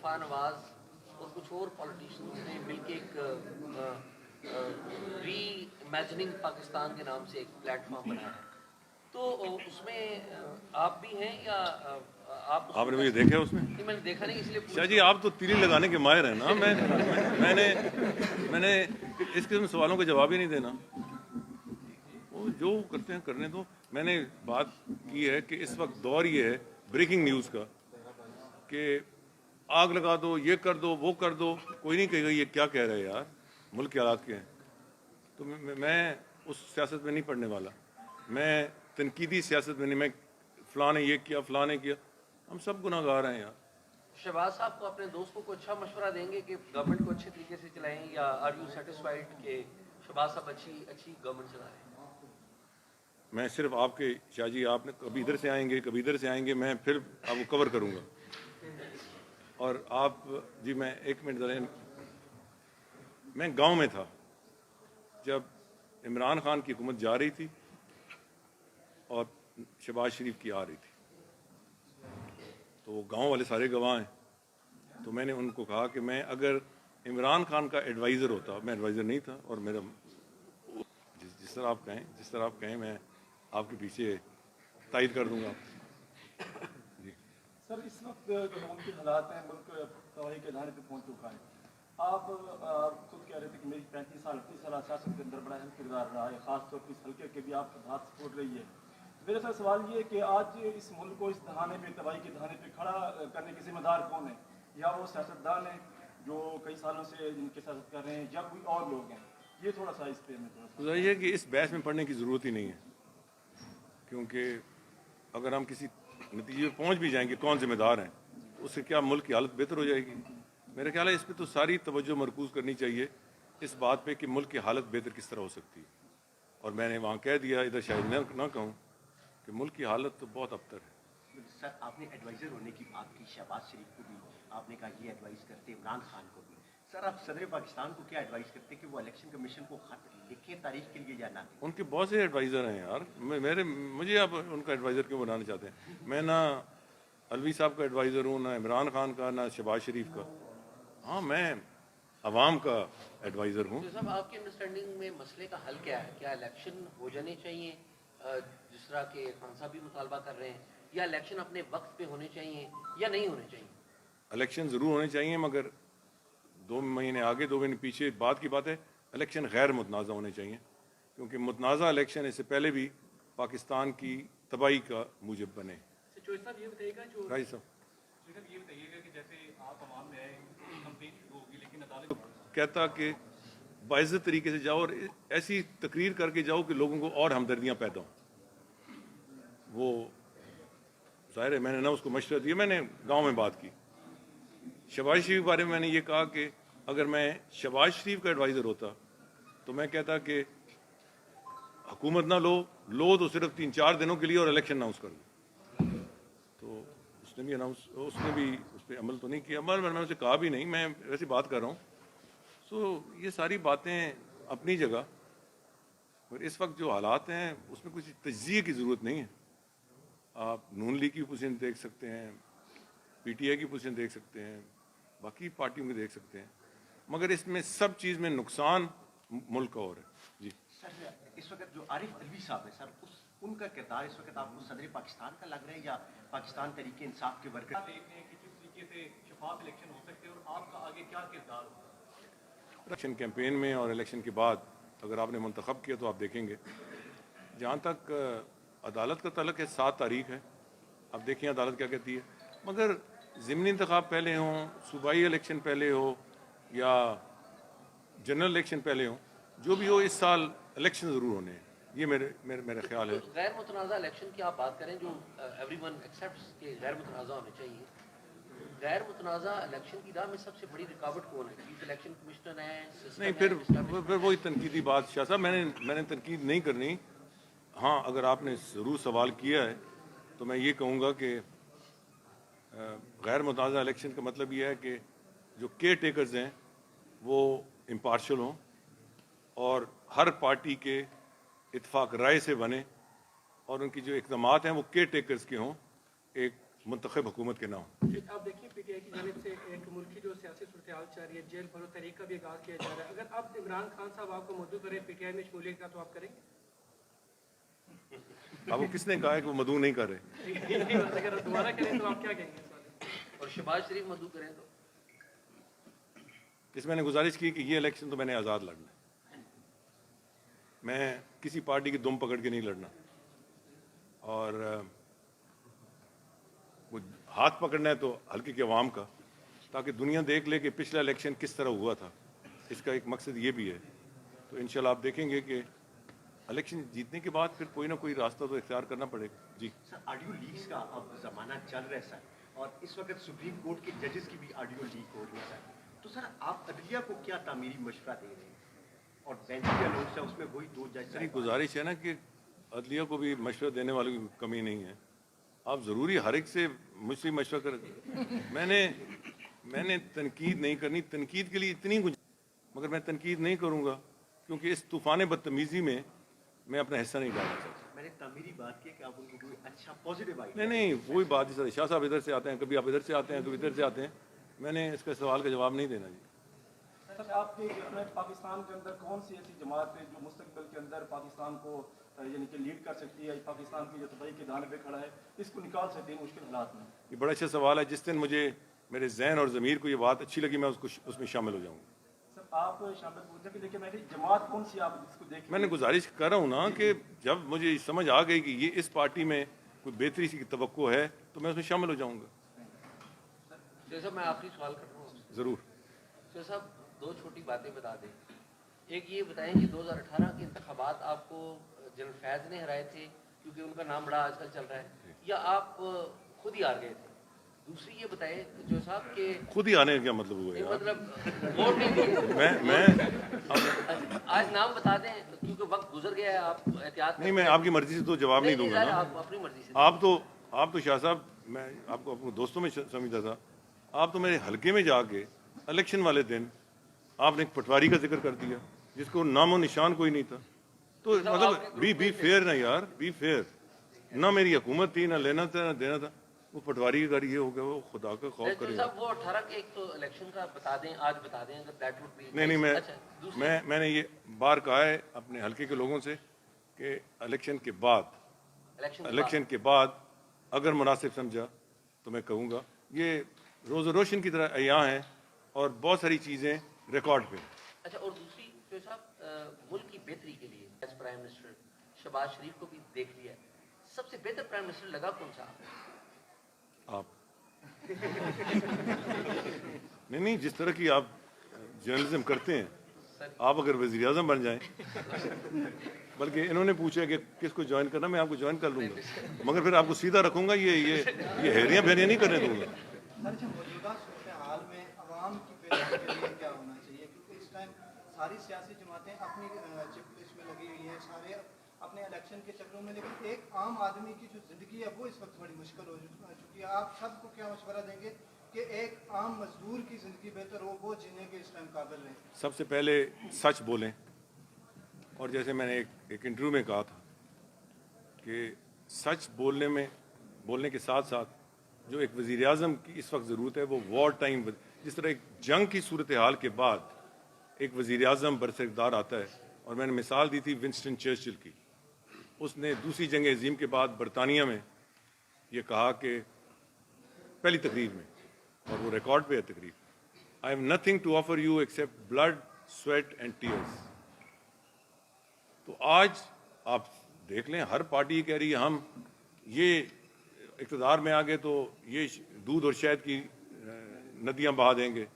वफा नवाज और कुछ और पॉलिटिशियंस ने मिलकर एक री इमेजिनिंग पाकिस्तान के नाम से एक प्लेटफॉर्म बनाया है, तो उसमें आप भी हैं या आप आपने मुझे देखा उसमें? नहीं, मैंने देखा नहीं, इसलिए शाह जी आप तो तीली लगाने के माहिर हैं ना। मैंने इस किस्म सवालों का जवाब ही नहीं देना। वो जो करते हैं करने दो। मैंने बात की है कि इस वक्त दौर ये है ब्रेकिंग न्यूज़ का कि आग लगा दो, ये कर दो, वो कर दो। कोई नहीं कहेगा ये क्या कह रहे हैं यार, मुल्क के हालात के हैं। तो मैं उस सियासत में नहीं पढ़ने वाला। मैं तनकीदी सियासत में नहीं, मैं फ़लाँ ने ये किया, फ़लाँ ने किया। हम सब गुनाहगार हैं यार। शहबाज साहब को अपने दोस्तों को अच्छा मशवरा देंगे कि गवर्नमेंट को अच्छे तरीके से चलाएं, या आर यू सेटिस्फाइड कि शहबाज साहब अच्छी गवर्नमेंट चला रहे हैं? मैं सिर्फ आपके शाह जी, आपने कभी इधर से आएंगे, कभी इधर से आएंगे, मैं फिर आपको कवर करूंगा। और आप जी, मैं एक मिनट ज़रा, मैं गांव में था जब इमरान खान की हुकूमत जा रही थी और शहबाज शरीफ की आ रही थी, तो वो गांव वाले सारे गवाह हैं। तो मैंने उनको कहा कि मैं अगर इमरान खान का एडवाइज़र होता, मैं एडवाइज़र नहीं था, और मेरा जिस तरह आप कहें मैं आपके पीछे तायद कर दूंगा। जी सर, इस वक्त जो मुल्क हालात हैं, मुल्क तबाही के दहाने पे पहुंच चुका है। आप खुद कह रहे थे कि मेरी 35 साल 38 साल सियासत के अंदर बड़ा अहम किरदार रहा है, खासतौर पर इस हल्के के भी आपके हाथ सपोर्ट रही है। मेरा सर सवाल ये है कि आज इस मुल्क को इस दहाने पे, तबाही के दहाने पे खड़ा करने के जिम्मेदार कौन है? या वो सियासतदान हैं जो कई सालों से जिनके सियासत कर रहे हैं, या कोई और लोग हैं? ये थोड़ा सा इस पे में थोड़ा सा ये कि इस बहस में पढ़ने की ज़रूरत ही नहीं है, क्योंकि अगर हम किसी नतीजे पर पहुँच भी जाएंगे कौन जिम्मेदार हैं, उससे क्या मुल्क की हालत बेहतर हो जाएगी? मेरा ख्याल है इस पर तो सारी तवज्जो मरकूज़ करनी चाहिए इस बात पे कि मुल्क की हालत बेहतर किस तरह हो सकती है। और मैंने वहाँ कह दिया, इधर शायद ना कहूँ, कि मुल्क की हालत तो बहुत अबतर है। सर, आपने एडवाइज़र होने की बात की, शहबाज शरीफ को भी आपने कहा ये एडवाइस करते, इमरान खान को भी। सर, आप सदर पाकिस्तान को क्या एडवाइस करते कि वो इलेक्शन कमीशन को खत लिखे तारीख के लिए या ना? उनके बहुत से एडवाइज़र हैं यार। मुझे आप उनका एडवाइज़र क्यों बनाना चाहते हैं? मैं ना अलवी साहब का एडवाइज़र हूँ, ना इमरान खान का, ना शहबाज शरीफ का। हाँ, मैं अवाम का एडवाइज़र हूँ। तो साहब, आपकी अंडरस्टैंडिंग में मसले का हल क्या है? क्या इलेक्शन हो जाने चाहिए जिस तरह के खान साहब भी मुतालबा कर रहे हैं, या इलेक्शन अपने वक्त पे होने चाहिए या नहीं होने चाहिए? इलेक्शन ज़रूर होने चाहिए, मगर 2 महीने आगे 2 महीने पीछे बात की बात है। इलेक्शन गैर मुतनाज़ा होने चाहिए, क्योंकि मुतनाज़ा इलेक्शन इससे पहले भी पाकिस्तान की तबाही का मूजब बने। चोइस साहब ये बताइएगा, जो राइट साहब ये बताइएगा कि जैसे आप अवाम में आए, कंपेन शुरू होगी, लेकिन अदालत कहता कि बाइज़्ज़त तरीके से जाओ और ऐसी तकरीर करके जाओ कि लोगों को और हमदर्दियाँ पैदा हों। वो ज़ाहिर है मैंने ना उसको मशवरा दिया, मैंने गांव में बात की। शहबाज शरीफ के बारे में मैंने ये कहा कि अगर मैं शहबाज शरीफ का एडवाइज़र होता तो मैं कहता कि हुकूमत ना लो तो सिर्फ 3-4 दिनों के लिए, और इलेक्शन अनाउंस कर दो। तो उसने भी उस पर अमल तो नहीं किया, मगर मैंने उसे कहा भी नहीं, मैं वैसे बात कर रहा हूँ। ये सारी बातें अपनी जगह, और इस वक्त जो हालात हैं उसमें कुछ तज्ज़िये की ज़रूरत नहीं है। आप नून लीग की पोजीशन देख सकते हैं, पीटीआई की पोजीशन देख सकते हैं, बाकी पार्टियों की देख सकते हैं, मगर इसमें सब चीज़ में नुकसान मुल्क का और है। जी सर, इस वक्त जो आरिफ अलवी साहब है सर, उनका किरदार इस वक्त आपको सदर पाकिस्तान का लग रहा है या पाकिस्तान तहरीक इंसाफ के वर्कर? देख रहे हैं कि किस तरीके से शफाफ इलेक्शन हो सकते हैं और आपका आगे क्या किरदार होगा? इलेक्शन कैंपेन में और इलेक्शन के बाद अगर आपने मुंतखब किया तो आप देखेंगे। जहाँ तक अदालत का तलक है, 7 तारीख है, अब देखिए अदालत क्या कहती है। मगर ज़िमनी इंतखाब पहले हों, सूबाई इलेक्शन पहले हो, या जनरल इलेक्शन पहले हो, जो भी हो, इस साल इलेक्शन ज़रूर होने हैं, ये मेरा ख्याल है। गैर मुतनाज़ा इलेक्शन की आप बात करें, जो एवरीवन एक्सेप्ट्स के गैर मुतनाज़ा होने चाहिए। गैर मुतनाज़ा इलेक्शन की राह में सबसे बड़ी रुकावट कौन है? चीफ इलेक्शन कमिश्नर है? नहीं, फिर वही तनकीदी बात। शाह साहब, मैंने तनकीद नहीं करनी। हाँ, अगर आपने ज़रूर सवाल किया है तो मैं ये कहूँगा कि गैर मुतनाज़ा इलेक्शन का मतलब ये है कि जो केयर टेकर्स हैं वो इम्पार्शल हों और हर पार्टी के इत्फाक राय से बने, और उनकी जो इक़दामात हैं वो केयर टेकर्स के हों, एक मुंतखब हुकूमत के ना हों। आप देखिए पीटीआई की जानिब से एक मुल्क की जो सियासी सूरत हाल चल रही है, जेल भरो तहरीक का भी आगाज़ किया जा रहा है, अगर अब इमरान खान साहब आपको मदऊ करें पीटीआई में शमूलियत का तो आप करेंगे? आपको किसने कहा है कि वो मदऊ नहीं कर रहे? अगर दोबारा करें तो आप क्या कहेंगे इस बारे में? और शहबाज शरीफ मदऊ करें तो? इस मैंने गुजारिश की कि ये इलेक्शन तो मैंने आज़ाद लड़ना है, मैं किसी पार्टी की दुम पकड़ के नहीं लड़ना, और वो हाथ पकड़ना है तो हल्के के अवाम का, ताकि दुनिया देख ले कि पिछला इलेक्शन किस तरह हुआ था। इसका एक मकसद ये भी है। तो इंशाल्लाह आप देखेंगे कि इलेक्शन जीतने के बाद फिर कोई ना कोई रास्ता तो इख्तियार करना पड़ेगा। जी सर, ऑडियो लीक्स का अब जमाना चल रहा है सर, और इस वक्त सुप्रीम कोर्ट के जजेस की भी ऑडियो लीक हो रही है सर, तो सर आप अदलिया को क्या तामीरी मशवरा दे रहे हैं? और बेंच के लोग से उसमें वही दो जज मेरी गुजारिश है ना कि अदलिया को भी मशवरा देने वालों की कमी नहीं है। आप ज़रूरी हर एक से मुझसे मशवरा कर, मैंने तनकीद नहीं करनी, तनकीद के लिए इतनी मगर मैं तनकीद नहीं करूँगा क्योंकि इस तूफ़ान बदतमीज़ी में मैं अपना हिस्सा नहीं डालना चाहता। मैंने तामीरी बात की कि आप उनको कोई अच्छा पॉजिटिव आइडिया नहीं, वही बात जिस शाह साहब इधर से आते हैं, कभी आप इधर से आते हैं, कभी इधर से आते हैं, मैंने इसका सवाल का जवाब नहीं देना जी। सर, आपके अपने पाकिस्तान के अंदर कौन सी ऐसी जमात है जो मुस्तकबिल के अंदर पाकिस्तान को यानी कि लीड कर सकती है, पाकिस्तान की जो तबाही के दाने पे खड़ा है, इसको निकाल सकती है मुश्किल हालात में? ये बड़ा अच्छा सवाल है। जिस दिन मुझे मेरे जहन और ज़मीर को ये बात अच्छी लगी मैं उसमें शामिल हो जाऊँगा। सर, आप शामिल होते कि देखिए मैंने जमात कौन सी आप इसको देख, मैंने गुजारिश कर रहा हूँ ना कि जब मुझे समझ आ गई कि ये इस पार्टी में कोई बेहतरी की तवक्को है तो मैं उसमें शामिल हो जाऊँगा। जैसा मैं आखिरी सवाल कर रहा हूँ ज़रूर। तो साहब, दो छोटी बातें बता दें। एक ये बताएं कि 2018 के इंतखाबात आपको जनरल फैज़ ने हराए थे क्योंकि उनका नाम बड़ा आजकल चल रहा है, या आप खुद ही हार गए थे? दूसरी ये बताएं जो साहब के खुद ही आने का क्या मतलब हुआ यार? मतलब वोट नहीं दिए। मैं आज नाम बता दें क्योंकि वक्त गुजर गया है, आप एहतियात नहीं, मैं आपकी मर्जी से तो जवाब नहीं दूंगा ना। आप अपनी मर्जी से। आप तो शाह साहब, मैं आपको अपने दोस्तों में समझता था, आप तो मेरे हलके में जाके इलेक्शन वाले दिन आपने एक पटवारी का जिक्र कर दिया जिसको नामो निशान कोई नहीं था। तो मतलब बी फेयर ना यार, बी फेयर ना। मेरी हुकूमत थी, ना लेना था ना देना था। वो पटवारी का ये हो गया, वो खुदा का खौफ तो करे। साहब वो 18 के एक तो इलेक्शन का बता दें, आज बता दें अगर दैट वुड बी। नहीं, अच्छा, मैंने ये बार कहा है अपने हलके के लोगों से कि इलेक्शन के बाद अगर मुनासिब समझा तो मैं कहूँगा। ये रोज़ रोशन की तरह अय्याम हैं और बहुत सारी चीज़ें रिकॉर्ड पे। अच्छा, और दूसरी जो साहब मुल्क की बेहतरी के लिए एज प्राइम मिनिस्टर शहबाज शरीफ को भी देख लिया, सबसे बेहतर प्राइम मिनिस्टर लगा कौन सा? आप नहीं, जिस तरह की आप जर्नलिज्म करते हैं, आप अगर वज़ीर आज़म बन जाएं, बल्कि इन्होंने पूछा कि किसको ज्वाइन करना, मैं आपको ज्वाइन कर लूँगा, मगर फिर आपको सीधा रखूँगा, ये हेरियाँ फेरियाँ नहीं करने दूँगा। मौजूदा सूरत हाल में अवाम की बेहतरी के लिए क्या होना चाहिए? क्योंकि इस टाइम सारी सियासी जमातें अपनी चिप लिस्ट में लगी हुई हैं, सारे अपने इलेक्शन के चक्रों में, लेकिन एक आम आदमी की जो ज़िंदगी है वो इस वक्त बड़ी मुश्किल हो चुकी है। आप सबको क्या मशवरा देंगे कि एक आम मजदूर की ज़िंदगी बेहतर हो, वो जीने के इस टाइम काबिल रहे? सबसे पहले सच बोलें, और जैसे मैंने एक इंटरव्यू में कहा था कि सच बोलने के साथ साथ जो एक वज़ीर आज़म की इस वक्त ज़रूरत है वो वॉर टाइम, जिस तरह एक जंग की सूरत हाल के बाद एक वज़ीर आज़म बरसरदार आता है, और मैंने मिसाल दी थी विंस्टन चर्चिल की। उसने दूसरी जंग अज़ीम के बाद बरतानिया में ये कहा कि पहली तकरीर में, और वो रिकॉर्ड पे है तकरीर, I have nothing to offer you except blood, sweat and tears. तो आज आप देख लें, हर पार्टी कह रही है हम ये इक़्तिदार में आ गए तो ये दूध और शहद की नदियाँ बहा देंगे,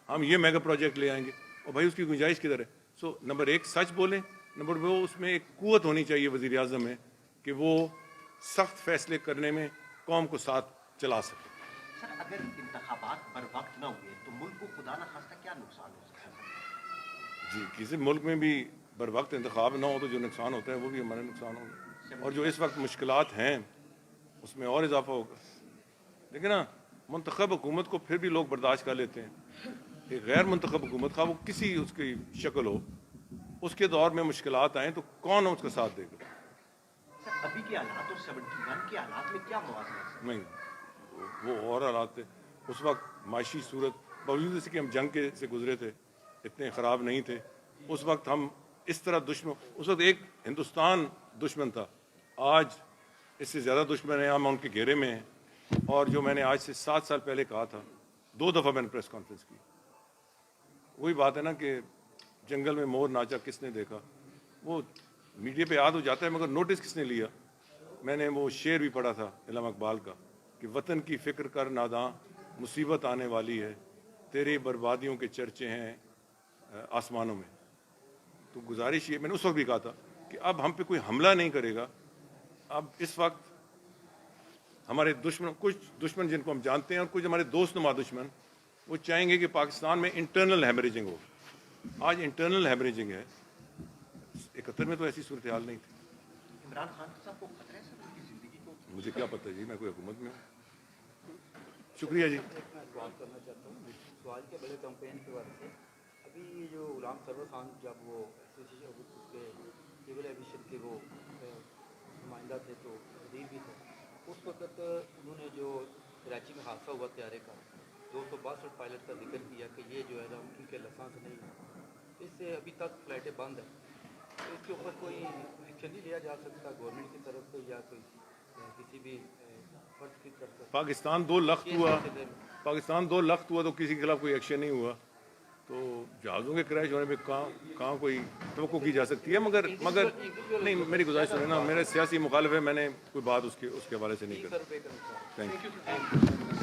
हम ये मेगा प्रोजेक्ट ले आएंगे, और भाई उसकी गुंजाइश किधर है? सो नंबर एक सच बोलें, नंबर दो उसमें एक कुव्वत होनी चाहिए वज़ीर आज़म में कि वो सख्त फैसले करने में कौम को साथ चला सके। सर, अगर इंतखाबात बर वक्त न हुए तो मुल्क को खुदा न खास्ता क्या नुकसान हो सकता है? जी, किसी मुल्क में भी बर वक्त इंतखाब ना हो तो जो नुकसान होता है वो भी हमारा नुकसान होगा, और जो इस वक्त मुश्किलात हैं उसमें और इजाफा होगा। लेकिन ना, मुंतखब हुकूमत को फिर भी लोग बर्दाश्त कर लेते हैं। एक गैर मुंतखब हुकूमत का वो किसी उसकी शक्ल हो, उसके दौर में मुश्किलात आएँ तो कौन उसका साथ देगा? सर, अभी के हालात और 71 के हालात में क्या मुवाज़ना है? नहीं, वो और हालात थे उस वक्त। माशी सूरत बावजूद इसके कि हम जंग के से गुजरे थे, इतने ख़राब नहीं थे उस वक्त। हम इस तरह दुश्मन, उस वक्त एक हिंदुस्तान दुश्मन था, आज इससे ज़्यादा दुश्मन है, हम उनके घेरे में हैं। और जो मैंने आज से 7 साल पहले कहा था, 2 दफ़ा मैंने प्रेस कॉन्फ्रेंस की, वही बात है ना कि जंगल में मोर नाचा किसने देखा, वो मीडिया पे याद हो जाता है मगर नोटिस किसने लिया। मैंने वो शेर भी पढ़ा था इल्हाम इकबाल का कि वतन की फ़िक्र कर नादां, मुसीबत आने वाली है, तेरी बर्बादियों के चर्चे हैं आसमानों में। तो गुजारिश ये मैंने उस वक्त भी कहा था कि अब हम पे कोई हमला नहीं करेगा। अब इस वक्त हमारे दुश्मन, कुछ दुश्मन जिनको हम जानते हैं और कुछ हमारे दोस्त नुमा दुश्मन, वो चाहेंगे कि पाकिस्तान में इंटरनल हैमरेजिंग हो। आज इंटरनल हैमरेजिंग है, 71 में तो ऐसी सूरत हाल नहीं थी। इमरान खान साहब को खतरा है सर उनकी जिंदगी को? मुझे क्या पता जी, मैं कोई हुकूमत में हूँ। शुक्रिया जी। एक मैं सवाल करना चाहता हूँ, सवाल के बड़े कैंपेन के बारे में। अभी ये जो गुलाम सरवर खान जब वो एसोसिएशन उसके सिविल एविएशन के वो नुमाइंदा थे तो वजीर भी थे, उस वक्त उन्होंने जो कराची में हादसा हुआ त्यारे का 262 पायलट का जिक्र किया कि ये जो है ना उनके लाइसेंस नहीं है, इससे अभी तक फ्लाइटें बंद हैं। तो इसके ऊपर कोई एक्शन नहीं लिया जा सकता गवर्नमेंट की तरफ से या कोई किसी भी फर्ज की तरफ से? पाकिस्तान 2 लख्त हुआ, पाकिस्तान 2 लख्त हुआ तो किसी के खिलाफ कोई एक्शन नहीं हुआ। तो जहाज़ों के क्रैश होने में कहाँ कोई तवक्को की जा सकती है। मगर नहीं, मेरी गुजारिश सुने ना, मेरे सियासी मुखालिफ है, मैंने कोई बात उसके हवाले से नहीं करी। सर्वे का नुकसान। Thank you.